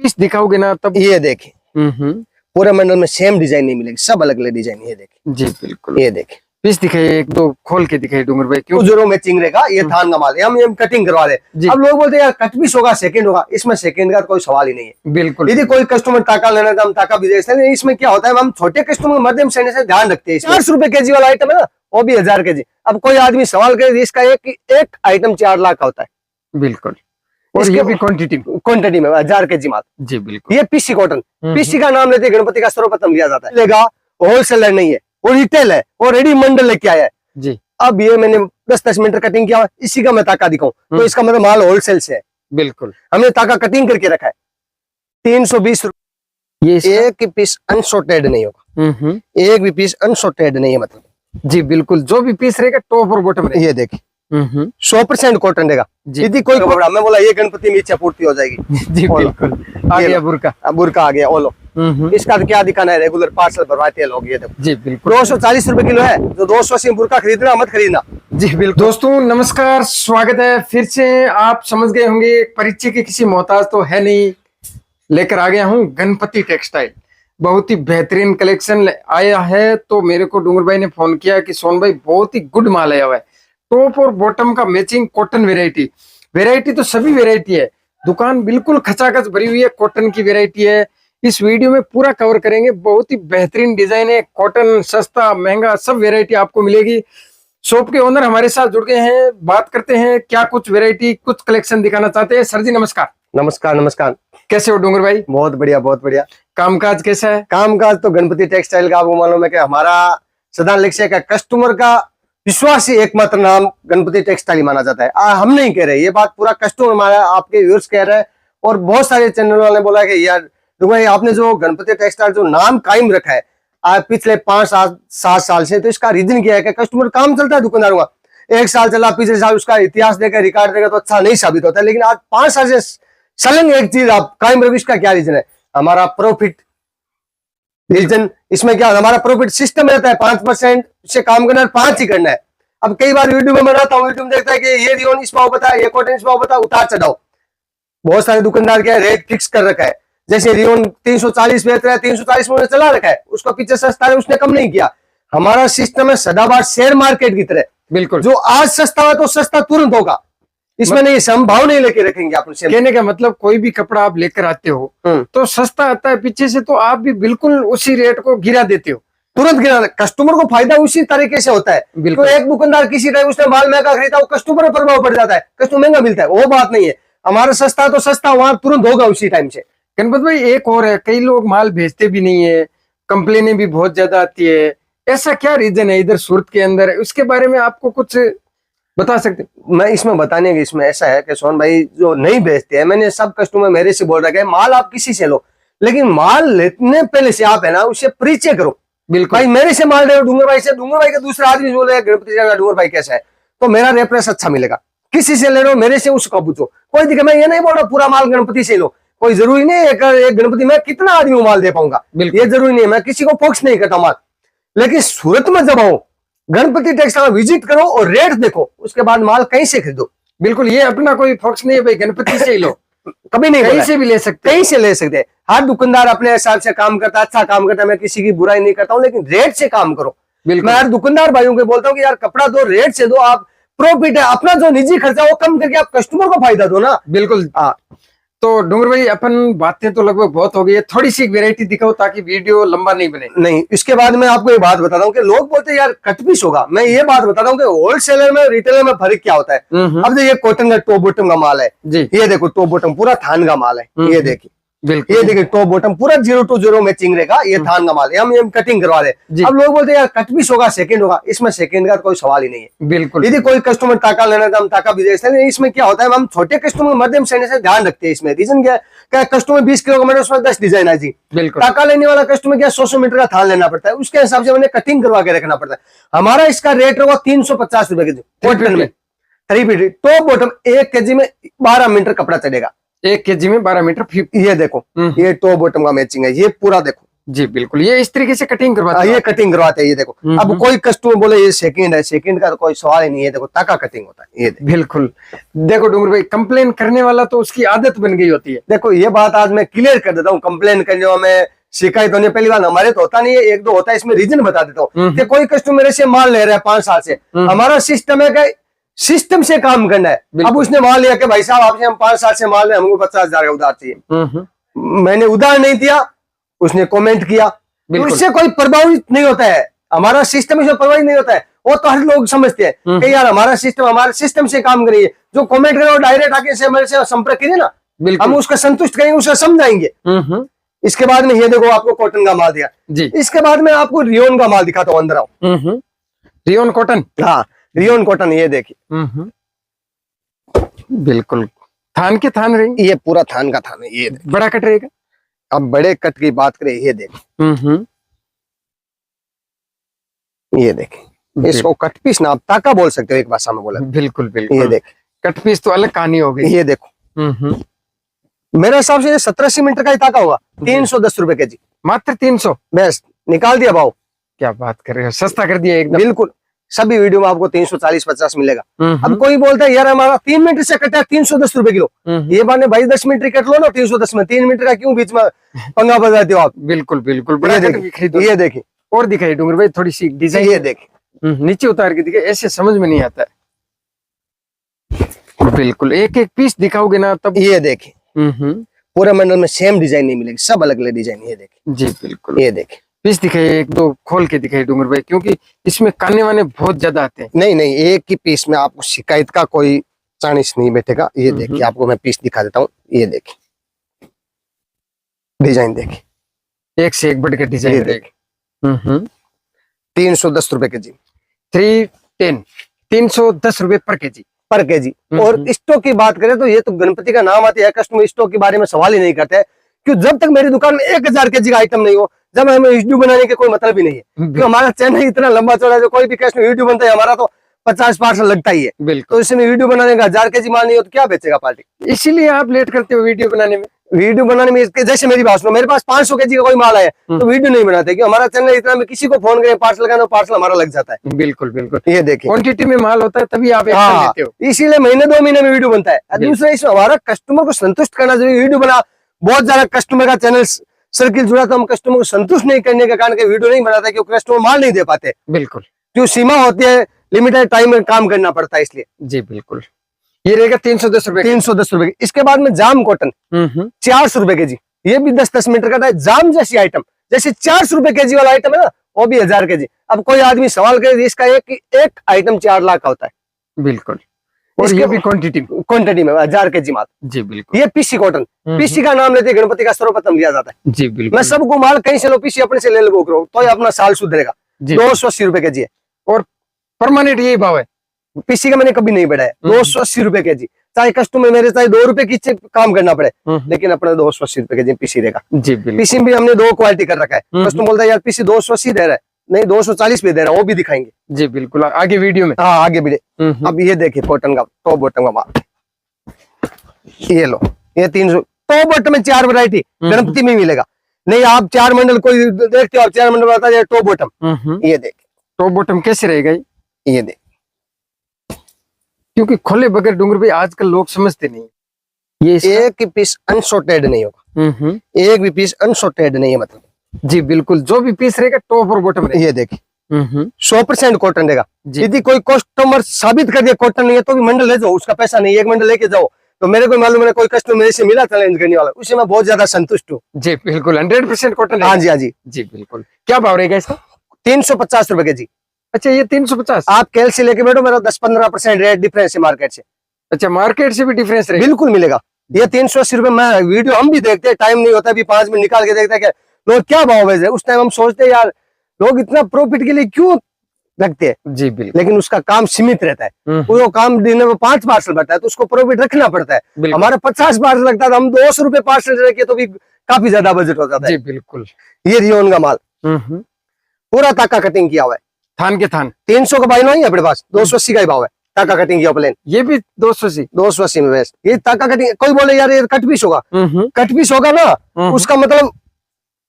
Piece दिखाओगे ना तब। ये देखिए पूरे मंडल में सेम डिजाइन नहीं मिलेगी, सब अलग अलग डिजाइन। ये देखिए जी बिल्कुल। ये देखिए पीस दिखाइए, एक दो खोल के दिखाइए डूंगर भाई, क्यों जोरों में चिंग रहेगा। ये थान का माल है, हम कटिंग करवा रहे। अब लोग बोलते हैं यार कट पीस होगा सेकंड होगा, इसमें सेकंड का कोई सवाल ही नहीं है। बिल्कुल। यदि कोई कस्टमर टाका लेना तो हम टाका भी दे सकते हैं। इसमें क्या होता है, हम छोटे कस्टमर मध्यम श्रेणी से ध्यान रखते हैं। 400 रुपए केजी वाला आइटम है ना, वो भी 1000 केजी। अब कोई आदमी सवाल करे, इसका एक आइटम 4 लाख का होता है। बिल्कुल। और ये भी क्वांटिटी में 1000 केजी माल। जी बिल्कुल। ये पीसी कॉटन, पीसी का नाम लेते गणपति का सर्वप्रथम लिया जाता है। लेगा होलसेलर नहीं है, वो रिटेल है, वो रेडी मंडल लेके आया है जी। अब ये मैंने 10-10 मीटर कटिंग किया, इसी का मैं ताका दिखाऊं तो इसका मतलब माल होलसेल से है। बिल्कुल। हमने ताका कटिंग करके रखा है। 320 रुपए। ये एक पीस अनसॉर्टेड नहीं होगा, एक भी पीस अनसॉर्टेड नहीं है मतलब। जी बिल्कुल, जो भी पीस रहेगा टॉप और बॉटम रहेगा। ये देखिए 100% कॉटन रहेगा। यदि कोई कपड़ा मैं बोला ये गणपति में इच्छा पूर्ति हो जाएगी। जी बिल्कुल। आ गया बुरका, बुरका आ गया ओलो। इसका तो क्या दिखाना है, रेगुलर पार्सल भरवाते हैं लोग। ये देखो जी बिल्कुल। 240 रुपए किलो है, जो 280 में बुरका खरीदना मत खरीदना। जी बिल्कुल। दोस्तों नमस्कार, स्वागत है फिर से। आप समझ गए होंगे परिचय के किसी मोहताज तो है नहीं, लेकर आ गया हूँ गणपति टेक्सटाइल। बहुत ही बेहतरीन कलेक्शन आया है। तो मेरे को डूंगर भाई ने फोन किया कि सोन भाई बहुत ही गुड माल आया हुआ है, टॉप और बॉटम का मैचिंग कॉटन वेराइटी तो सभी वेराइटी है। दुकान बिल्कुल खचाखच भरी हुई है, कॉटन की वेराइटी है। इस वीडियो में पूरा कवर करेंगे। बहुत ही बेहतरीन डिजाइन है, कॉटन सस्ता महंगा सब वेराइटी आपको मिलेगी। शॉप के ओनर हमारे साथ जुड़ गए हैं, बात करते हैं क्या कुछ वेराइटी कुछ कलेक्शन दिखाना चाहते हैं। सर जी नमस्कार। नमस्कार नमस्कार। कैसे हो डूंगर भाई? बहुत बढ़िया बहुत बढ़िया। कामकाज कैसा है? कामकाज तो गणपति टेक्सटाइल का आपको मालूम है कि हमारा सदा लक्ष्य का कस्टमर का विश्वास ही एकमात्र नाम गणपति टेक्सटाइल ही माना जाता है। हम नहीं कह रहे, ये बात पूरा कस्टमर हमारा आपके व्यूअर्स कह रहे हैं। और बहुत सारे चैनल वाले ने बोला कि यार भाई आपने जो गणपति टेक्सटाइल जो नाम कायम रखा है आज पिछले 5-7 साल से, तो इसका रीजन क्या है कि कस्टमर काम चलता है दुकानदारों का। 1 साल चला, पिछले साल उसका इतिहास देगा रिकॉर्ड देगा तो अच्छा नहीं साबित होता है। लेकिन आज 5 साल से सलंग एक चीज आप कायम रखो, इसका क्या रीजन है? हमारा प्रॉफिट रीजन। इसमें क्या हमारा प्रॉफिट सिस्टम रहता है, 5% से काम करना है, 5 ही करना है। अब कई बार वीडियो में बनाता हूँ, वीडियो में देखता है कि ये रियोन इस भाव बता, ये कॉटन इस भाव बता, उतार चढ़ाओ। बहुत सारे दुकानदार क्या रेट फिक्स कर रखा है। जैसे रियोन 340 बेच रहा है, 340 में चला रखा है, उसका पीछे सस्ता है, उसने कम नहीं किया। हमारा सिस्टम है सदाबहार शेयर मार्केट की तरह। बिल्कुल, जो आज सस्ता है तो सस्ता तुरंत होगा, इसमें नहीं समभाव नहीं लेके रखेंगे आप। कहने का मतलब कोई भी कपड़ा आप लेकर आते हो तो सस्ता आता है पीछे से, तो आप भी बिल्कुल उसी रेट को गिरा देते हो, तुरंत गिरा। कस्टमर को फायदा उसी तरीके से होता है। तो एक दुकानदार किसी टाइम उसने माल महंगा खरीदा, वो कस्टमर पर प्रभाव पड़ जाता है, कस्टमर महंगा मिलता है, वो बात नहीं है। हमारा सस्ता तो सस्ता वहां तुरंत होगा उसी टाइम से। गणपत भाई एक और है, कई लोग माल भेजते भी नहीं है, कंप्लेनें भी बहुत ज्यादा आती है, ऐसा क्या रीजन है इधर सूरत के अंदर? उसके बारे में आपको कुछ बता सकते? मैं इसमें बताने की इसमें ऐसा है कि सोहन भाई जो नहीं बेचते हैं, मैंने सब कस्टमर मेरे से बोल रखा है माल आप किसी से लो, लेकिन माल लेने पहले से आप है ना उससे परिचय करो। बिल्कुल भाई मेरे से माल ले डूंगर भाई से, डूंगर भाई का दूसरा आदमी बोले गणपति का डूंगर भाई कैसा है, तो मेरा रेफरेंस अच्छा मिलेगा। किसी से ले लो, मेरे से उसका पूछो, कोई दिक्कत। मैं ये नहीं बोल रहा पूरा माल गणपति से लो, कोई जरूरी नहीं एक गणपति में कितना आदमी को माल दे पाऊंगा, ये जरूरी नहीं है। मैं किसी को फोकस नहीं करता माल, लेकिन सूरत में जब आओ गणपति टेक्सटाइल विजिट करो और रेट देखो, उसके बाद माल कहीं से खरीदो। बिल्कुल, ये अपना कोई फोकस नहीं है भाई गणपति से ही लो, कभी नहीं, कहीं से भी ले सकते, कहीं से ले सकते। हर दुकानदार अपने हिसाब से काम करता है, अच्छा काम करता है, मैं किसी की बुराई नहीं करता हूँ, लेकिन रेट से काम करो। मैं हर दुकानदार भाइयों को बोलता हूँ कि यार कपड़ा दो, रेट से दो, आप प्रॉफिट है, अपना जो निजी खर्चा वो कम करके आप कस्टमर को फायदा दो ना। बिल्कुल। हाँ, तो डूंगर भाई अपन बातें तो लगभग बहुत हो गई है, थोड़ी सी वेरायटी दिखाओ ताकि वीडियो लंबा नहीं बने। नहीं, इसके बाद मैं आपको ये बात बताता हूँ कि लोग बोलते हैं यार कट पीस होगा। मैं ये बात बताता हूँ कि होलसेलर में रिटेलर में फर्क क्या होता है। अब देखिए कॉटन का टॉप बॉटम का माल है जी, ये देखो टॉप बॉटम पूरा थान का माल है, ये देखिए बिल्कुल, ये देखिए टॉप बॉटम पूरा 0 to 0 मैचिंग रहेगा, ये थान का माल है, हम कटिंग करवा रहे। अब लोग बोलते हैं यार कट पीस होगा सेकंड होगा, इसमें सेकंड का कोई सवाल ही नहीं है। बिल्कुल, यदि कोई कस्टमर टाका लेना तो हम टाका भी दे सकते हैं। इसमें क्या होता है, हम छोटे कस्टमर मध्यम श्रेणी से ध्यान रखते हैं। इसमें रीजन क्या है, कस्टमर 20 किलो का मीटर उसमें 10 डिजाइन है जी। बिल्कुल, टाका लेने वाला कस्टमर क्या 100 मीटर का थान लेना पड़ता है, उसके हिसाब से हमने कटिंग करवा के रखना पड़ता है। हमारा इसका रेट होगा 350 रुपए के कॉटन में 3 फीट टॉप बॉटम। 1 केजी में 12 मीटर कपड़ा चलेगा, 1 केजी में 12 मीटर। ये देखो ये टॉप बॉटम का मैचिंग है, ये पूरा देखो जी बिल्कुल, ये इस तरीके से कटिंग करवाते ये कटिंग करवाते हैं। ये देखो, अब कोई कस्टमर बोले ये सेकंड है, सेकंड का तो कोई सवाल ही नहीं है। देखो टाका कटिंग होता है। ये बिल्कुल। देखो डूंगर भाई, कंप्लेन करने वाला तो उसकी आदत बन गई होती है। देखो ये बात आज मैं क्लियर कर देता हूँ। कंप्लेन करने में शिकायत होने पहली बात हमारे तो होता नहीं है, एक दो होता है। इसमें रीजन बता देता हूँ कि कोई कस्टमर मेरे से माल ले रहा है 5 साल से, हमारा सिस्टम है कि सिस्टम से काम करना है। अब उसने मान लिया कि भाई साहब आपसे हम 5 साल से माल रहे हैं, हमको 50,000 का उधार चाहिए। मैंने उधार नहीं दिया, उसने कमेंट किया, तो इससे कोई प्रभावित नहीं होता है। हमारा सिस्टम इसमें प्रभावित नहीं होता है। वो तो हर लोग समझते हैं कि यार हमारा सिस्टम से काम करिए। जो कमेंट करे वो डायरेक्ट आके से मेरे से संपर्क करिए ना, हम उसका संतुष्ट करेंगे, उसका समझाएंगे। इसके बाद में ये देखो आपको कॉटन का माल दिया जी। इसके बाद में आपको रियोन का माल दिखाता हूँ, अंदर आओ। रियोन कॉटन, हाँ रियोन कॉटन, ये देखिए बिल्कुल थान के थान रहेंगे। ये पूरा थान का थान है। ये बड़ा कट रहेगा। अब बड़े कट की बात करें, ये देखिए, ये देखिए, इसको कट पीस ना आप ताका बोल सकते हो एक भाषा में बोला। बिल्कुल बिल्कुल, ये देख, कट पीस तो अलग कहानी हो गई। ये देखो, मेरे हिसाब से 17 मीटर का ही ताका होगा। 310 रुपए के जी, मात्र 300। बस निकाल दिया भाव। क्या बात कर रहे हो, सस्ता कर दिया एकदम। बिल्कुल, सभी वीडियो में आपको 340-50 मिलेगा। अब कोई बोलता है यार हमारा 3 मीटर से कटा है 310 रुपए किलो, ये बात भाई 10 मीटर कट लो ना 310 में, 3 मीटर का क्यों बीच में पंगा बजाते हो आप। बिल्कुल बिल्कुल, बड़ा ये देखिए, और दिखाई डूंगर भाई थोड़ी सी डिजाइन। ये देखिए, नीचे उतार के दिखे, ऐसे समझ में नहीं आता है। बिल्कुल एक एक पीस दिखाओगे ना तब। ये देखिए, पूरे मंडल में सेम डिजाइन नहीं मिलेगी, सब अलग अलग डिजाइन। ये देखिए जी बिल्कुल, ये देखिए पीस दिखाई, एक दो खोल के दिखाई डूंगर भाई, क्योंकि इसमें काने वाने बहुत ज्यादा आते हैं। नहीं नहीं, एक ही पीस में आपको शिकायत का कोई चांस नहीं बैठेगा। ये देखिए, आपको मैं पीस दिखा देता हूँ। ये देखिए डिजाइन, देखिए एक से एक बढ़ के डिजाइन रहेगी। 310 रुपए के जी, 310 रुपए पर केजी। और स्टॉक की बात करें तो ये तो गणपति का नाम आती है, कस्टमर स्टॉक के बारे में सवाल ही नहीं करते, क्यों जब तक मेरी दुकान में 1000 के जी का आइटम नहीं हो, जब हमें वीडियो बनाने के कोई मतलब ही नहीं है। क्योंकि हमारा चैनल इतना लंबा चौड़ा है, जो कोई भी कस्टमर वीडियो बनता है हमारा तो 50 पार्सल लगता ही है। बिल्कुल, तो इसमें वीडियो बनाने का 1000 के जी माल नहीं हो तो क्या बेचेगा पार्टी। इसीलिए आप लेट करते हो वीडियो बनाने में। जैसे मेरी बात सुनो, मेरे पास 500 के जी का कोई माल है तो वीडियो नहीं बनाते, क्योंकि हमारा चैनल इतना, में किसी को फोन करें पार्सल करना, पार्सल हमारा लग जाता है। बिल्कुल बिल्कुल, ये देखिए क्वांटिटी में माल होता है तभी आप एक्शन लेते हो। इसीलिए महीने 2 महीने में वीडियो बनता है। दूसरा, इसमें हमारा कस्टमर को संतुष्ट करना जरूरी। वीडियो बना, बहुत ज्यादा कस्टमर का चैनल सर्किल जुड़ा, तो हम कस्टमर को संतुष्ट नहीं करने के कारण वीडियो नहीं बनाते, क्योंकि कस्टमर माल नहीं दे पाते। बिल्कुल, जो सीमा होती है, लिमिटेड टाइम में काम करना पड़ता है, इसलिए। जी बिल्कुल, ये रहेगा 310 रुपए। 310 रुपए। इसके बाद में जाम कॉटन 400 रुपए के जी, ये भी 10-10 मीटर का है। जाम जैसी आइटम, जैसे 400 रुपए के जी वाला आइटम है ना, वो भी 1000 के जी। अब कोई आदमी सवाल करे, इसका एक आइटम 4 लाख का होता है। बिल्कुल, और ये भी क्वांटिटी में 1000 के जी माल। जी बिल्कुल, ये पीसी कॉटन, पीसी का नाम लेते गणपति का सर्वप्रथम लिया जाता है। जी बिल्कुल, मैं सबको माल कहीं से लो, पीसी अपने से ले लो करो, तो अपना साल सुधरेगा। 280 रुपए के जी है, और परमानेंट यही भाव है। पीसी का मैंने कभी नहीं बढ़ाया। 280 रुपए के जी, चाहे कस्टमर मेरे चाहे 2 रुपए की काम करना पड़े, लेकिन अपने 280 रुपए के जी पीसी रहेगा। जी बिल्कुल, पीसी भी हमने 2 क्वालिटी कर रखा है। कस्टमर बोलता है यार पीसी 280 दे रहा है, नहीं 240 भी दे रहा है, वो भी दिखाएंगे। जी बिल्कुल, आगे वीडियो में। हाँ आगे वीडियो। अब ये देखिए कॉटन का टॉप बॉटम का माल, ये लो, ये 300। टॉप बॉटम में 4 वैरायटी गणपति में मिलेगा। नहीं आप 4 मंडल कोई देखते हो, आप 4 मंडल बताते हैं टॉप बॉटम। ये देखिए टॉप बॉटम कैसे रहेगा, ये देख, क्योंकि खुले बगैर डूंगर भाई आजकल लोग समझते नहीं। ये एक भी पीस अनसॉर्टेड नहीं होगा, एक भी पीस अनसॉर्टेड नहीं है, मतलब। जी बिल्कुल, जो भी पीस रहेगा टॉप और बॉटम रहेगा। ये देखिए 100% कॉटन रहेगा। यदि कोई कस्टमर साबित कर दिया कॉटन नहीं है तो भी मंडल ले जाओ, उसका पैसा नहीं, एक मंडल लेके जाओ। तो मेरे को मालूम है, कोई कस्टमर मेरे से मिला चैलेंज करने वाला, उससे मैं बहुत ज्यादा संतुष्ट हूँ। जी बिल्कुल, 100% कॉटन। हाँ जी, हाँ जी, जी बिल्कुल। क्या भाव रहेगा इसका? 350 रुपए के जी। अच्छा, ये 350। आप कैल से लेके बैठो, मेरा 10-15% रेट डिफरेंस है मार्केट से। अच्छा, मार्केट से भी डिफरेंस रहेगा? बिल्कुल मिलेगा। ये 380 रुपए में वीडियो हम भी देखते हैं, टाइम नहीं होता, अभी 5 मिनट निकाल के देखते हैं लोग क्या भाव है। उस टाइम हम सोचते हैं यार लोग इतना प्रॉफिट के लिए क्यों रखते हैं। जी बिल्कुल, लेकिन उसका काम सीमित रहता है। वो काम दिन में 5 पार्सल बढ़ता है तो उसको प्रॉफिट रखना पड़ता है। हमारा 50 पार्सल लगता है तो हम 200 रुपए पार्सल रखे तो भी काफी ज्यादा बजट हो जाता है। जी बिल्कुल, ये रियोन का माल पूरा ताका कटिंग किया हुआ है, थान के थान। 300 का भाई नहीं है अपने पास, 280 का ही भाव है। ताका कटिंग किया प्लेन, ये भी 280 में बेस्ट। ये ताका कटिंग, कोई बोले यार ये कट पीस होगा, कट पीस होगा ना, उसका मतलब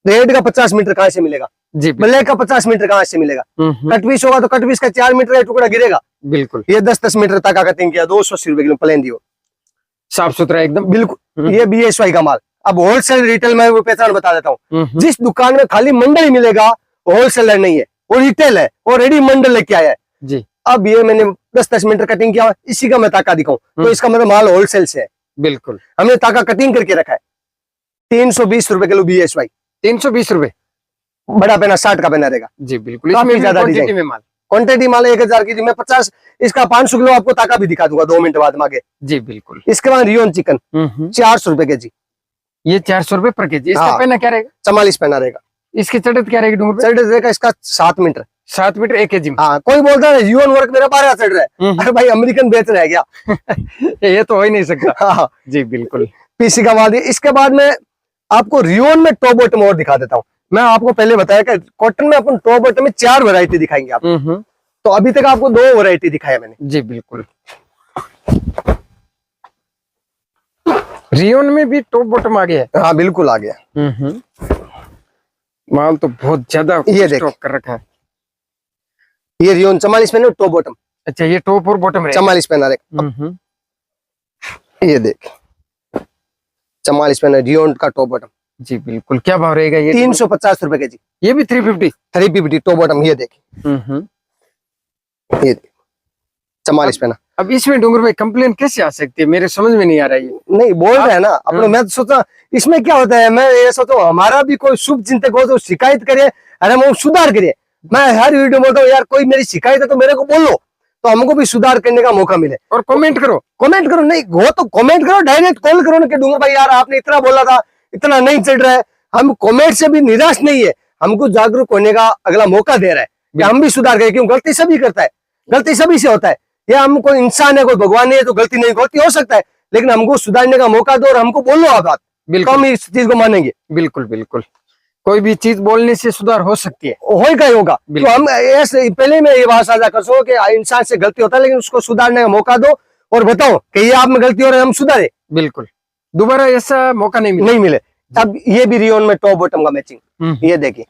रेड का 50 मीटर कहाँ से मिलेगा, जी ब्लैक का 50 मीटर कहाँ से मिलेगा, कट पीस होगा तो कट पीस का 4 मीटर का टुकड़ा गिरेगा। बिल्कुल ये 10-10 मीटर तक का कटिंग किया, 280 रुपए किलो प्लेन दियो, साफ सुथरा एकदम। बिल्कुल। ये BSY का माल। अब होलसेल रिटेल में वो पहचान बता देता हूँ। जिस दुकान में खाली मंडल ही मिलेगा वो होलसेलर नहीं है, वो रिटेल है, वो रेडी मंडल लेके आया है जी। अब ये मैंने 10-10 मीटर कटिंग किया, इसी का मैं ताका दिखाऊं तो इसका मतलब माल होलसेल से है। बिल्कुल हमने ताका कटिंग करके रखा है। 320 रुपए किलो BSY, 320 रुपए, बड़ा पेना 60 का पेना रहेगा जी बिल्कुल। काफी इसमें ज्यादा क्वांटिटी डिजाइन में माल, क्वांटिटी माल 1000 की थी, मैं 50 इसका 500 किलो आपको ताका भी दिखा दूंगा 2 मिनट बाद में आगे। जी बिल्कुल। इसके बाद रियोन चिकन 400 रुपए के जी, ये 400 रुपए पर केजी। इसका हाँ। पहना क्या रहेगा, 44 पेना रहेगा। इसकी चढ़त क्या रहेगी डूंगर चढ़ रहेगा इसका 7 मीटर। 7 मीटर 1 केजी में। हाँ, कोई बोलता है रियोन वर्क मेरा 12 चढ़ रहा है, अरे भाई अमेरिकन बेच रहा है क्या ये तो हो ही नहीं सकता। हाँ, जी बिल्कुल। पीसी का बाद इसके बाद में आपको रियोन में टॉप बॉटम और दिखा देता हूँ। मैं आपको पहले बताया कि कॉटन में अपन टॉप बॉटम में 4 वैरायटी दिखाएंगे आप, तो अभी तक आपको 2 वैरायटी दिखाया मैंने। जी बिल्कुल। रियोन में भी टॉप बॉटम आ गया है। हाँ बिल्कुल आ गया। माल तो बहुत ज्यादा ये देख। स्टॉक कर रखा है। ये रियोन 44 पहने टॉप बॉटम, अच्छा ये टॉप और बॉटम है। 44 पहना रहेगा। ये देख 44 पहना रियोन का टॉप बॉटम। जी बिल्कुल। क्या भाव रहेगा ये? 350 रुपए के जी। ये भी 350। 350 टॉप बॉटम। ये देख, ये देख 44 पहना। अब इसमें डूंगर भाई कंप्लेन कैसे आ सकती है, मेरे समझ में नहीं आ रहा है ये। नहीं बोल रहे हैं ना अपने, मैं तो सोचा इसमें क्या होता है, मैं ये सोचो हमारा भी कोई शुभ चिंतक हो तो शिकायत करे, अरे हम सुधार करे। मैं हर वीडियो बोलता हूँ यार कोई मेरी शिकायत है तो मेरे को बोलो, तो हमको भी सुधार करने का मौका मिले। और कमेंट करो, कमेंट करो, नहीं हो तो कमेंट करो, डायरेक्ट कॉल करो ना कि डूंगर भाई यार आपने इतना बोला था, इतना नहीं चल रहा है। हम कमेंट से भी निराश नहीं है, हमको जागरूक होने का अगला मौका दे रहा है कि हम भी सुधार करें। क्यों, गलती सभी करता है, गलती सभी से होता है। या हम कोई इंसान है, कोई भगवान नहीं है तो गलती नहीं, गलती हो सकता है, लेकिन हमको सुधारने का मौका दो और हमको बोलो आप बात, बिल्कुल हम इस चीज को मानेंगे। बिल्कुल बिल्कुल। कोई भी चीज बोलने से सुधार हो सकती है, होगा ही होगा। तो हम ऐसे पहले मैं ये बात साझा कर सको कि इंसान से गलती होता है, लेकिन उसको सुधारने का मौका दो और बताओ कि ये आप में गलती हो रही है, हम सुधारे। बिल्कुल, दोबारा ऐसा मौका नहीं मिले। अब ये भी रियोन में टॉप बॉटम का मैचिंग, ये देखिए।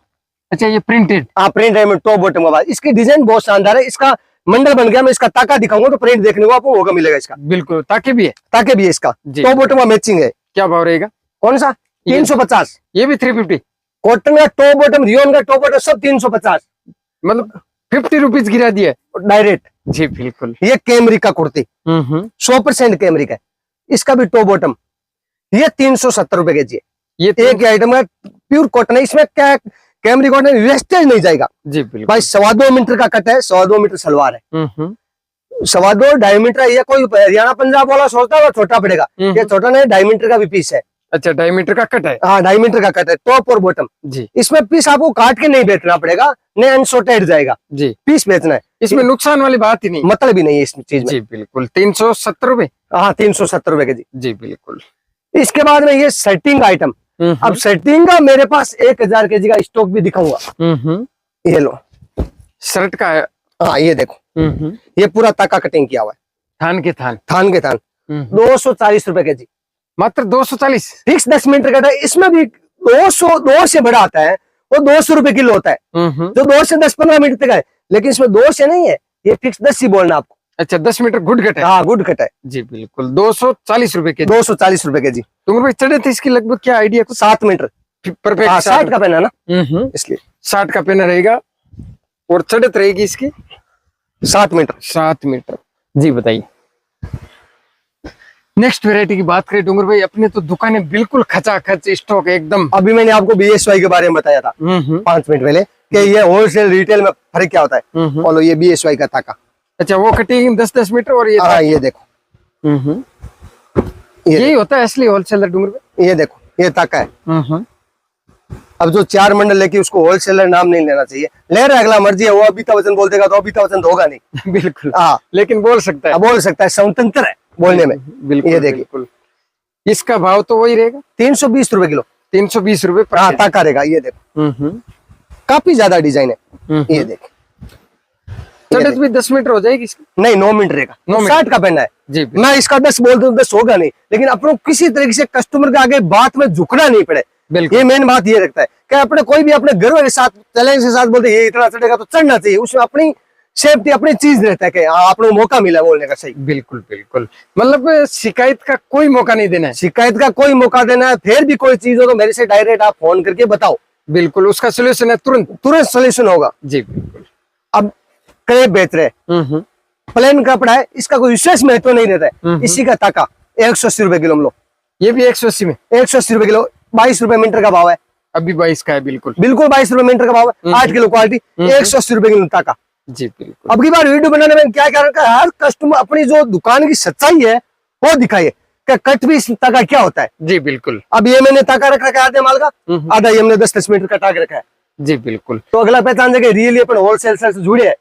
अच्छा ये प्रिंटेड? हाँ प्रिंट है में टॉप बॉटम का बाद। इसकी डिजाइन बहुत शानदार है, इसका मंडल बन गया। मैं इसका ताका दिखाऊंगा तो प्रिंट देखने को आपको मौका मिलेगा इसका। बिल्कुल, ताकि भी है, ताकि भी है इसका। टॉप बॉटम का मैचिंग है। क्या भाव रहेगा? कौन सा? 350। ये भी 350। कॉटन का टॉप बॉटम, रियोन का टॉप बॉटम सब 350, मतलब 50 रुपीज गिरा दिया डायरेक्ट। जी बिल्कुल। ये कैमरिक का कुर्ती 100% कैमरिक है, इसका भी टॉप बॉटम। ये 370 रुपए के जी। ये एक आइटम है, प्योर कॉटन है, इसमें क्या कैमरिक कॉटन वेस्टेज नहीं जाएगा। जी बिल्कुल भाई। 2.25 मीटर का कट है, 2.25 मीटर सलवार है, 2.25 2.5 मीटर है। ये कोई हरियाणा पंजाब वाला सोचता है छोटा पड़ेगा, ये छोटा नहीं, 2.5 मीटर का भी पीस है। अच्छा 2.5 मीटर का कट है? हाँ 2.5 मीटर का कट है, टॉप और बॉटम जी। इसमें पीस आपको काट के नहीं बेचना पड़ेगा, नहीं अनसॉर्टेड जाएगा जी, पीस बेचना है। इसमें नुकसान वाली बात ही नहीं, मतलब ही नहीं है इस चीज में। जी बिल्कुल। 370 रुपए? हाँ 370 रुपए के जी बिल्कुल। इसके बाद में ये सेटिंग आइटम। अब सेटिंग का मेरे पास 1000 के जी का स्टॉक भी दिखाऊंगा। ये लो, शर्ट का है। हाँ ये देखो, ये पूरा ताका कटिंग किया हुआ है, थान के थान, 240 रुपए के जी, मात्र 240। फिक्स 10 मीटर का है। इसमें भी 200 से बड़ा आता है, वो 200 रुपए किलो होता है, जो 2 से 10-15 मीटर तक है। लेकिन इसमें 2 से नहीं है, ये फिक्स 10 ही बोलना आपको। अच्छा 10 मीटर गुड कट है? हाँ गुड कट है जी बिल्कुल। 240 रुपए के, 240 रुपए के जी। तुम भाई चढ़े थे इसकी लगभग क्या आइडिया? 7 metre perfect. 60 का पहना ना, इसलिए 60 का पहना रहेगा और चढ़त रहेगी इसकी 7 मीटर। 7 मीटर जी। बताइए नेक्स्ट वेरायटी की बात करें डूंगर भाई, अपने तो दुकानें बिल्कुल खचाखच स्टॉक एकदम। अभी मैंने आपको BSY के बारे में बताया था 5 मिनट पहले कि ये होलसेल रिटेल में फर्क क्या होता है। बोलो ये BSY का ताका। अच्छा वो कटिंग 10-10 मीटर और ये, हाँ ये देखो, यही होता है असली होलसेलर डूंगर भाई। ये देखो ये ताका है। अब जो 4 मंडल लेके उसको होलसेलर नाम नहीं लेना चाहिए, ले रहा है अगला मर्जी है, वो अमिताभ बच्चन बोल देगा तो अमिताभ बच्चन होगा नहीं। बिल्कुल हाँ, लेकिन बोल सकता है, बोल सकता है, स्वतंत्र है बोलने में। बिल्कुल ये देखिए, बिल्कुल। इसका भाव तो वही रहेगा 320 रुपए किलो। 320 रुपए हाँ ताका रहेगा। ये देखो काफी ज्यादा डिजाइन है। ये देखो चढ़त भी 10 मीटर हो जाएगी इसकी? नहीं 9 मीटर रहेगा, 60 का पहना है जी। मैं इसका 10 बोल दूं 10 होगा नहीं, लेकिन अपनों किसी तरीके से कस्टमर के आगे बात में झुकना नहीं पड़े। बिल्कुल। ये मेन बात ये रखता है कि अपने कोई भी अपने गर्व के साथ चैलेंज के साथ बोलते ये इतना चढ़ेगा तो चढ़ना चाहिए, उसमें अपनी सेफ्टी अपनी चीज रहता है कि हाँ आपको मौका मिला बोलने का। सही, बिल्कुल बिल्कुल, मतलब शिकायत का कोई मौका नहीं देना है। शिकायत का कोई मौका देना है, फिर भी कोई चीज हो तो मेरे से डायरेक्ट आप फोन करके बताओ, बिल्कुल, उसका सोल्यूशन है तुरंत। तुरंत सोल्यूशन होगा। जी बिल्कुल। अब क्रेप बेच रहे, प्लेन कपड़ा है, इसका कोई विशेष महत्व नहीं रहता है। इसी का ताका 180 रुपए किलो हम लोग, ये भी 180 में, 180 रुपए किलो, 22 रुपए मीटर का भाव है। अभी 22 का है। बिल्कुल बिल्कुल 22 रुपए मीटर का भाव है, 8 किलो क्वालिटी, 180 रुपए किलो ताका। जी बिल्कुल। अब की बार वीडियो बनाने में क्या क्या रखा है, हर कस्टमर अपनी जो दुकान की सच्चाई है वो दिखाइए कि कट भी ताका क्या होता है। जी बिल्कुल। अब ये मैंने ताका रख रखा है आधे माल का, आधा ये हमने 10-10 मीटर का टाक रखा है। जी बिल्कुल। तो अगला पहचान जाएगा रियली अपन होलसेल से जुड़े है,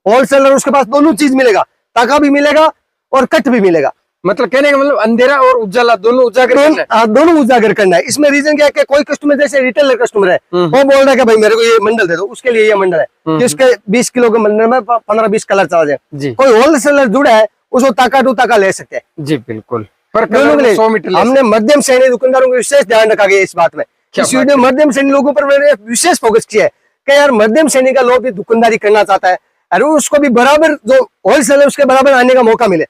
होलसेलर उसके पास दोनों चीज मिलेगा, ताका भी मिलेगा और कट भी मिलेगा। मतलब कहने का मतलब अंधेरा और उजाला दोनों उजागर करना है। दोनों उजागर करना है। इसमें रीजन क्या है कि कोई कस्टमर जैसे रिटेलर कस्टमर है, वो बोल रहा है कि भाई मेरे को ये मंडल दे दो, उसके लिए ये मंडल है जिसके 20 किलो के मंडल में 15-20 कलर चला जाए। जी। कोई होलसेलर जुड़ा है उसको ताका टू ताका ले सकते हैं। जी बिल्कुल। पर दोनों के लिए 100 मीटर हमने मध्यम श्रेणी दुकानदारों को विशेष ध्यान रखा गया इस बात में। इस वीडियो में मध्यम श्रेणी लोगों पर मैंने विशेष फोकस किया है कि यार मध्यम श्रेणी का लोग भी दुकानदारी करना चाहता है और उसको भी बराबर जो होलसेल है उसके बराबर आने का मौका मिले।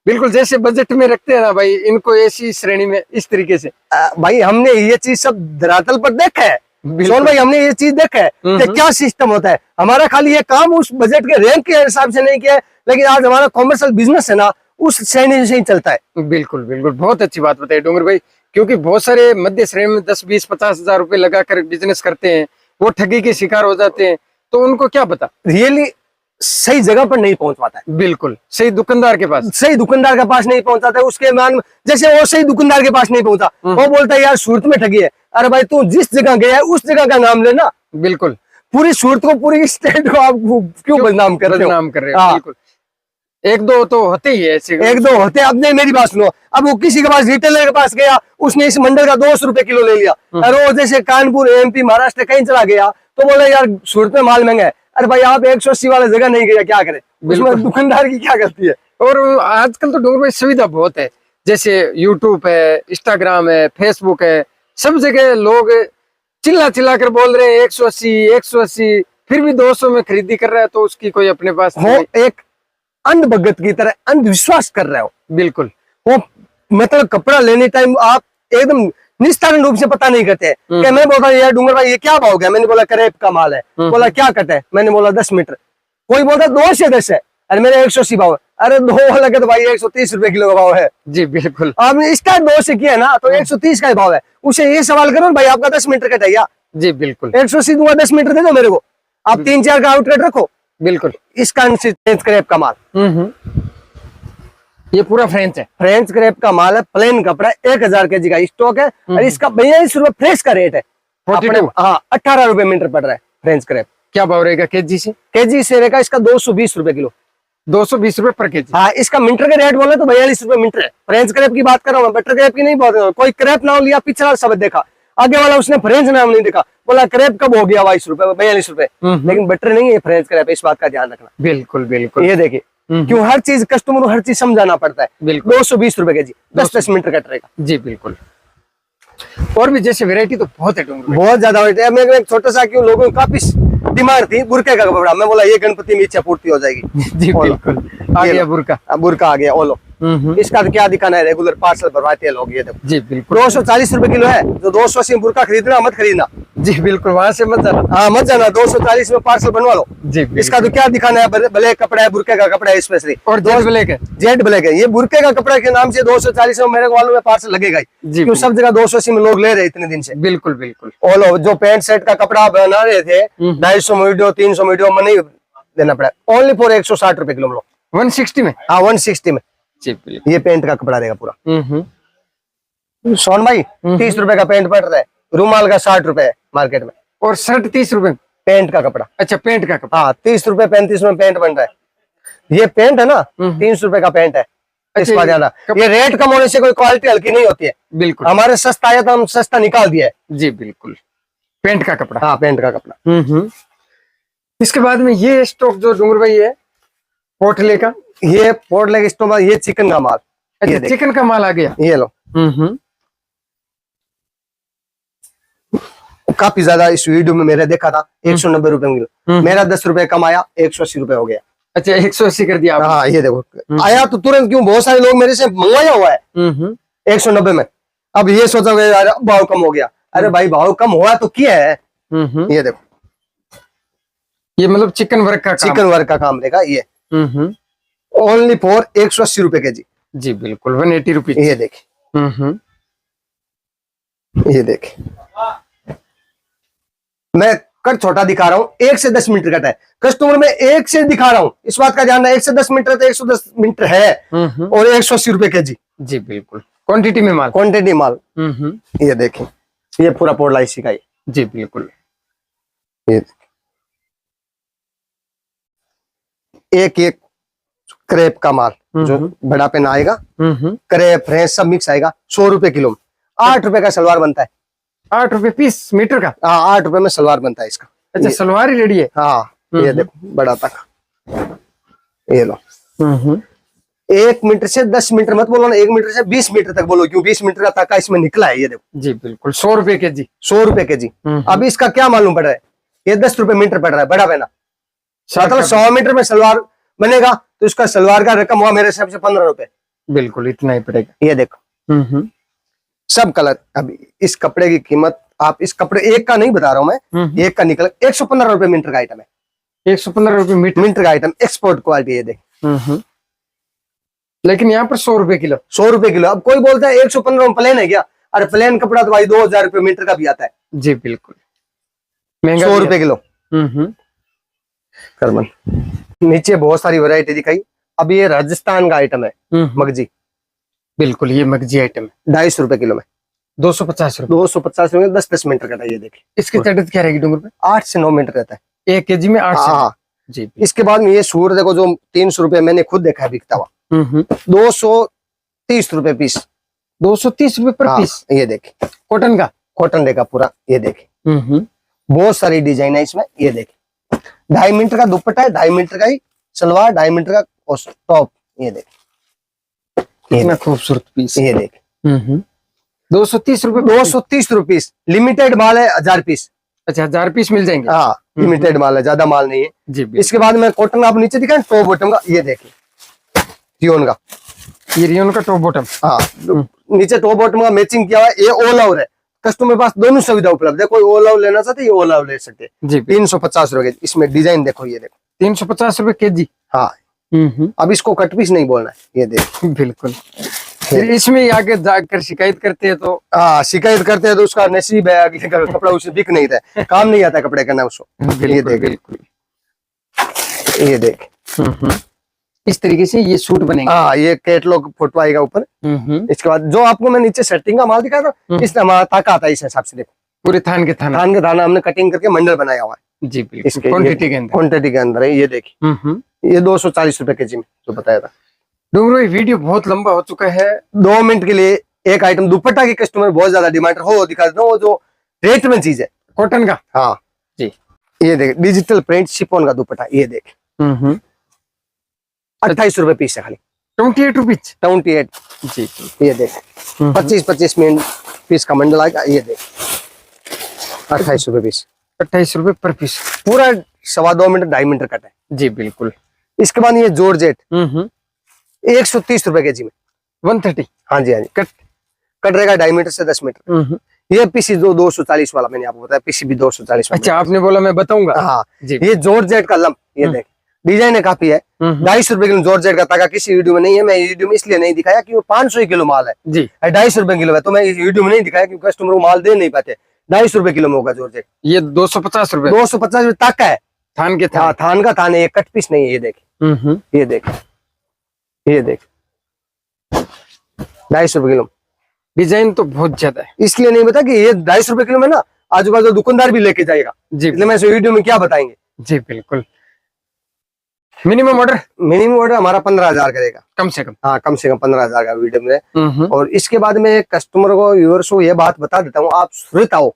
बिल्कुल, जैसे बजट में रखते हैं ना भाई, इनको ऐसी श्रेणी में इस तरीके से। भाई हमने ये चीज सब धरातल पर देखा है सोन भाई, हमने ये चीज देखा है कि क्या सिस्टम होता है। हमारा खाली ये काम उस बजट के रैंक के हिसाब से नहीं किया है, लेकिन आज हमारा कॉमर्शियल बिजनेस है ना उस श्रेणी से ही चलता है। बिल्कुल बिल्कुल, बहुत अच्छी बात बताई डोंगर भाई, क्योंकि बहुत सारे मध्य श्रेणी में 10-20-50 हजार रुपए लगाकर बिजनेस करते हैं, वो ठगी के शिकार हो जाते हैं, तो उनको क्या पता रियली सही जगह पर नहीं पहुंच पाता है। बिल्कुल, सही दुकानदार के पास, सही दुकानदार के पास नहीं पहुंचाता है। उसके मान जैसे वो सही दुकानदार के पास नहीं पहुंचा, वो बोलता है यार सूरत में ठगी है। अरे भाई तू जिस जगह गया है उस जगह का नाम लेना। बिल्कुल, पूरी सूरत को पूरी स्टेट को आप क्यों बदनाम कर रहे हो? बदनाम कर रहे हो। बिल्कुल, एक दो तो होते ही है ऐसे, एक दो होते। अब नहीं मेरी बात सुनो, अब वो किसी के पास रिटेलर के पास गया, उसने इस मंडल का 200 रुपए किलो ले लिया, और वो जैसे कानपुर एमपी महाराष्ट्र कहीं चला गया तो बोले यार सूरत में माल महंगा है। अरे भाई आप 180 वाले जगह नहीं गया, क्या करे? उसमें दुकानदार की क्या गलती है? और आजकल तो डोंगर में सुविधा बहुत है, जैसे यूट्यूब है, इंस्टाग्राम है, फेसबुक है, सब जगह लोग चिल्ला चिल्ला कर बोल रहे हैं 180, फिर भी 200 में खरीदी कर रहा है, तो उसकी कोई अपने पास वो एक अंधभगत की तरह अंधविश्वास कर रहे हो। बिल्कुल, वो मतलब कपड़ा लेने टाइम आप एकदम निस्तारण रूप से पता नहीं करते हैं कि मैं बोलता यार डूंगर भाई ये क्या भाव गया? मैंने बोला करेब का माल है। बोला क्या कट है? मैंने बोला 10 मीटर। कोई बोलता 2 से 10 है, अरे मेरे 180 भाव है। अरे 2 वाला तो भाई 130 रुपए किलो का भाव है। जी बिल्कुल, आपने स्टार्ट 2 से किया ना तो 130 का भाव है। उसे ये सवाल करो भाई आपका 10 मीटर कट है क्या? जी बिल्कुल, 180 दूंगा, 10 मीटर दे दो मेरे को। आप 3-4 का आउटलेट रखो। बिल्कुल, इसका क्रेप का माल, ये पूरा फ्रेंच है, फ्रेंच क्रेप का माल है, प्लेन कपड़ा, 1000 kg का स्टॉक है और इसका 42 रुपए फ्रेश का रेट है। 42? हाँ 18 रुपए मीटर पड़ रहा है फ्रेंच क्रेप। क्या भाव रहेगा केजी से? केजी से रहेगा इसका 220 रुपए किलो, 220 रुपए पर केजी। हाँ इसका मीटर का रेट बोले तो 42 रुपए मीटर है। फ्रेंच क्रेप की बात कर रहा हूँ, बटर क्रेप की नहीं बात कर रहा हूँ। कोई क्रेप नाम लिया, पिछला शब्द देखा, आगे वाला उसने फ्रेंच नाम नहीं देखा, बोला क्रेप कब हो गया 22 रुपए 42 रुपए, लेकिन बटर नहीं है फ्रेंच क्रेप, इस बात का ध्यान रखना। बिल्कुल बिल्कुल, ये देखिए क्यों हर चीज कस्टमर को हर चीज समझाना पड़ता है। बिल्कुल, 220 रुपए केजी, 10-10 मीटर कट रहेगा। जी बिल्कुल, और भी जैसे वैरायटी तो बहुत है डोंगर में। बहुत ज्यादा है। मैं एक छोटा सा क्यों लोगों को काफी डिमांड थी बुरके का कपड़ा, मैं बोला ये गणपति में इच्छा पूर्ति हो जाएगी। जी बिल्कुल, आ गया बुरका। बुरका आ गया ओलो। इसका तो क्या दिखाना है, रेगुलर पार्सल भरवाते हैं लोग। ये देखो जी बिल्कुल, 240 रुपए किलो है। जो 280 में बुरका खरीदना मत खरीदना। जी बिल्कुल, वहां से मत जाना। हाँ मत जाना, 240 में पार्सल बनवा लो। जी बिल्कुल, इसका तो क्या दिखाना है, ब्लैक कपड़ा है, बुरके का कपड़ा है स्पेशली, और जेट ब्लैक है। जेट ब्लैक है। ये बुरके का कपड़ा के नाम से 240 में मेरे को मालूम है पार्सल लगेगा ही, क्यों सब जगह 280 में लोग ले रहे इतने दिन से। बिल्कुल बिल्कुल, ओलो जो पैंट शर्ट का कपड़ा बना रहे थे 250 मीडियो 300 मीडियो में नहीं देना पड़ा, ओनली फॉर 160 रुपए किलो में लो। 160 में? हाँ 160 में। जी बिल्कुल, ये पेंट का कपड़ा रहेगा पूरा। सोन भाई 30 रुपए का पेंट पड़ रहा है, रूमाल का 60 रुपए है मार्केट में, और शर्ट 30 रुपए? पेंट का कपड़ा। अच्छा, पेंट का कपड़ा। हाँ 30 रुपए 35 में पेंट बन रहा है। ये पेंट है ना 300 रुपए का पेंट है। इस बात जाना, ये रेट कम होने से कोई क्वालिटी हल्की नहीं होती है। बिल्कुल, हमारे सस्ता आया तो हम सस्ता निकाल दिया है। जी बिल्कुल, पेंट का कपड़ा। हाँ पेंट का कपड़ा। इसके बाद में ये स्टॉक जो डूंगर भाई है पोटले का, ये पोर्ट लेग स्टोव, ये चिकन का माल। अच्छा चिकन का माल आ गया। ये लो काफी ज्यादा इस वीडियो में मेरे देखा था 190 रुपए में किलो, मेरा 10 रुपए कम आया, 180 रुपए हो गया। अच्छा 180 कर दिया आपने। हाँ ये देखो आया तो तुरंत, क्यों बहुत सारे लोग मेरे से मंगवाया हुआ है 190 में। अब ये सोचा यार भाव कम हो गया, अरे भाई भाव कम हुआ तो क्या है। ये देखो ये मतलब चिकन वर्क का काम। चिकन वर्क का काम रहेगा ये, ओनली फॉर 180 रुपए के जी। जी बिल्कुल 180 रुपीज। ये देखे, ये देखे, मैं कट छोटा दिखा रहा हूँ, 1 से 10 मीटर कट है, कस्टमर में 1 से दिखा रहा हूँ, इस बात का ध्यान है। 1 से 10 मीटर तो 110 मीटर है और 180 रुपए के जी। जी बिल्कुल क्वांटिटी में माल, क्वांटिटी माल। ये देखें, ये पूरा पोडला इसी का। जी बिल्कुल। ये एक एक क्रेप का माल जो बड़ा पेन आएगा, क्रेप फ्रेश सब मिक्स आएगा, 100 रुपए किलो में। 8 रुपए का सलवार बनता है, 8 रुपए पीस मीटर का। हाँ 8 रुपए में सलवार बनता है इसका। अच्छा सलवार ही रेडी है। हाँ ये देखो बड़ा तक, ये लो। 1 मीटर से 10 मीटर मत बोलो ना, 1 मीटर से 20 मीटर तक बोलो, क्यों 20 मीटर का ताका इसमें निकला है। ये देखो जी बिल्कुल 100 रुपए के जी। 100 रुपए के जी। अब इसका क्या मालूम पड़ रहा है, ये 10 रुपए मीटर पड़ रहा है बड़ा पेना, मतलब 100 मीटर में सलवार बनेगा तो इसका सलवार का रकम हुआ मेरे हिसाब से 15 रुपए। बिल्कुल इतना ही पड़ेगा। ये देखो सब कलर। अब इस कपड़े की कीमत, आप इस कपड़े एक का नहीं बता रहा हूं मैं, एक का निकल 115 रुपए मीटर का आइटम है। 115 रुपए मीटर का आइटम, एक्सपोर्ट क्वालिटी। ये देख, लेकिन यहाँ पर 100 रुपए किलो। 100 रुपए किलो। अब कोई बोलता है 115 में प्लेन है क्या, अरे प्लेन कपड़ा तो भाई 2000 रुपए मीटर का भी आता है। जी बिल्कुल, 100 रुपए किलो। करमन नीचे बहुत सारी वैरायटी दिखाई। अब ये राजस्थान का आइटम है, मगजी। बिल्कुल ये मगजी आइटम है, 250 रुपए किलो में। 250 रुपए। 250 रुपए 10-10 मीटर का। ये देखिए इसकी चढ़त क्या रहेगी डूंगर पे? 8 से 9 मीटर रहता है 1 केजी में 8 से। हाँ जी। इसके बाद में ये सूर देखो जो 300 रुपए मैंने खुद देखा है बिकता हुआ, 230 रुपए पीस। 230 रुपए पर पीस। ये देखिए कॉटन का, कॉटन देखा पूरा। ये देखिए बहुत सारी डिजाइन है इसमें। ये देखिए 2.5 मीटर का दुपट्टा है, 2.5 मीटर का ही सलवार, 2.5 मीटर का टॉप। ये देखिए कितना खूबसूरत पीस। ये देखिए 230 रुपए। 230 रुपीस। लिमिटेड माल है, 1000 पीस। अच्छा 1000 पीस मिल जाएंगे। हाँ लिमिटेड माल है, ज्यादा माल नहीं है जी। इसके बाद में कॉटन आप नीचे दिखाएं, टॉप बॉटम का। ये देखिए रियोन का, ये रियोन का टॉप बॉटम। हाँ नीचे टॉप बॉटम का मैचिंग किया हुआ है। ये ऑल ओवर है, कस्टमर के पास दोनों सुविधा उपलब्ध है। कोई ऑल ओवर लेना चाहते ये ऑल ओवर ले सकते हैं जी। 350 रुपए। इसमें डिजाइन देखो, ये देखो 350 रुपए के जी। हाँ अब इसको कट पीस नहीं बोलना है। ये देखो बिल्कुल। फिर इसमें आगे जाकर शिकायत करते हैं तो, हाँ शिकायत करते हैं तो उसका नसीब है, अगले का कपड़ा उसे बिक नहीं रहा, काम नहीं आता कपड़े करना उसको। ये देख, बिल्कुल ये देख इस तरीके से ये सूट बनेगा। हाँ ये कैटलॉग फोटो आएगा ऊपर। इसके बाद जो आपको मैं नीचे सेटिंग का माल दिखाया था, इसमें हमारा ताका आता है इस हिसाब से। देखो पूरे थान के थाना हमने कटिंग करके मंडल बनाया हुआ है जी। बिल्कुल क्वांटिटी के अंदर है। ये देखिए ये 240 रुपए के जी में जो बताया था। डूंगरो वीडियो बहुत लंबा हो चुका है, 2 मिनट के लिए एक आइटम दुपट्टा की कस्टमर बहुत ज्यादा डिमांड हो, दिखा देता हूँ। वो जो रेट में चीज है कॉटन का। हाँ जी ये देख डिजिटल प्रिंट शिफॉन का दुपट्टा। ये देख 28 रुपए पीस है खाली। 28 रुपीज। 28 जी। ये देख 25-25 मिनट पीस का मंडल आएगा। ये देख 28 रुपए पीस। 28 रुपए पर पीस। पूरा 2.25 मीटर 2.5 मीटर कट है जी। बिल्कुल। इसके बाद ये जॉर्जेट 130 रुपए के जी में 130। हाँ जी हाँ जी। कट रहेगा 2.5 मीटर से 10 मीटर। ये पीसी 240 वाला मैंने आपको बताया, पीसी भी 240 वाला। अच्छा आपने बोला मैं बताऊंगा। हाँ जी। ये जॉर्जेट का लंप। ये देख डिजाइन है काफी है। 250 रुपए किलो जॉर्जेट का तागा किसी वीडियो में नहीं है। मैं वीडियो में इसलिए नहीं दिखाया कि वो 500 किलो माल है जी। 250 रुपए किलो है तो मैं इस वीडियो में नहीं दिखाया क्योंकि कस्टमर को माल दे नहीं पाते। 250 रुपए किलो में होगा जॉर्जेट। ये 250 रुपए। 250 रुपए ताका है, थान के थान का थान है, कट पीस नहीं है। ये देख ये देख ये देख 250 रुपए किलो। डिजाइन तो बहुत ज्यादा है, इसलिए नहीं बता कि ये 250 रुपए किलो में ना आजू बाजू दुकानदार भी लेके जाएगा जी। इसलिए मैं वीडियो में क्या बताएंगे जी। बिल्कुल। मिनिमम ऑर्डर हमारा 15,000 करेगा कम से कम। हाँ कम से कम 15,000 का वीडियो में। और इसके बाद में कस्टमर को व्यूअर्स को ये बात बता देता हूँ, आप सुरत आओ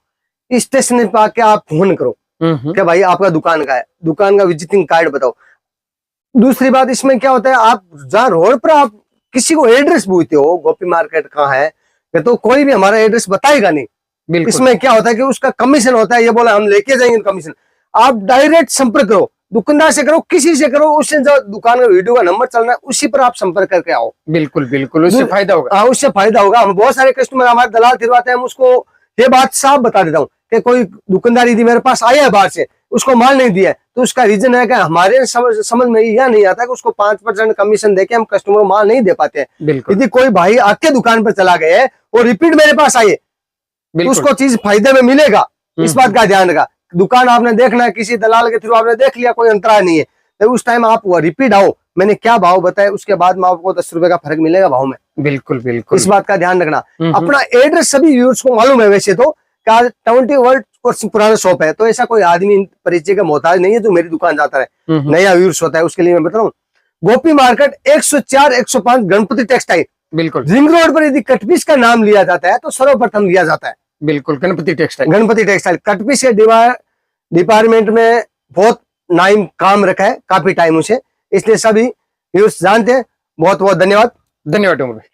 स्टेशन पे आके आप फोन करो कि भाई आपका दुकान का है, दुकान का विजिटिंग कार्ड बताओ। दूसरी बात इसमें क्या होता है, आप जहाँ रोड पर आप किसी को एड्रेस पूछते हो गोपी मार्केट कहाँ है, तो कोई भी हमारा एड्रेस बताएगा नहीं। बिल्कुल। इसमें क्या होता है कि उसका कमीशन होता है, ये बोला हम लेके जाएंगे कमीशन। आप डायरेक्ट संपर्क करो, दुकानदार से करो, किसी से करो, उससे जो दुकान का वीडियो का नंबर चल रहा है उसी पर आप संपर्क करके आओ। बिल्कुल बिल्कुल, उससे फायदा होगा। हाँ, उससे फायदा होगा। हम बहुत सारे कस्टमर हमारे दलाल फिरवाते हैं, हम उसको ये बात साफ बता देता हूँ कि कोई दुकानदार यदि मेरे पास आया है बाहर से, उसको माल नहीं दिया है, तो उसका रीजन है कि हमारे समझ में यह नहीं आता कि उसको 5% कमीशन देके हम कस्टमर को माल नहीं दे पाते हैं। बिल्कुल यदि कोई भाई आपके दुकान पर चला गया है और रिपीट मेरे पास आए, तो बिल्कुल। उसको चीज फायदे में मिलेगा, इस बात का ध्यान रखा। दुकान आपने देखना है, किसी दलाल के थ्रू आपने देख लिया, कोई अंतराय नहीं है, तो उस टाइम आप रिपीट आओ, मैंने क्या भाव बताया, उसके बाद में आपको 10 रुपए का फर्क मिलेगा भाव में। बिल्कुल बिल्कुल, इस बात का ध्यान रखना। अपना एड्रेस सभी व्यूअर्स को मालूम है वैसे तो, 20 वर्ष पुराना शॉप है, तो ऐसा कोई आदमी परिचय का मोहताज नहीं है जो मेरी दुकान जाता है, नया व्यूअर्स होता है, उसके लिए मैं बता रहा हूँ। गोपी मार्केट 104 105 गणपति टेक्सटाइल, बिल्कुल रिंग रोड पर यदि कटपीस का नाम लिया जाता है तो सर्वप्रथम लिया जाता है बिल्कुल Ganpati textile. Ganpati textile. Cut piece के डिपार्टमेंट में बहुत नाम काम रखा है काफी टाइम से, इसलिए सभी व्यूअर्स जानते हैं। बहुत बहुत धन्यवाद। धन्यवाद उमर भाई।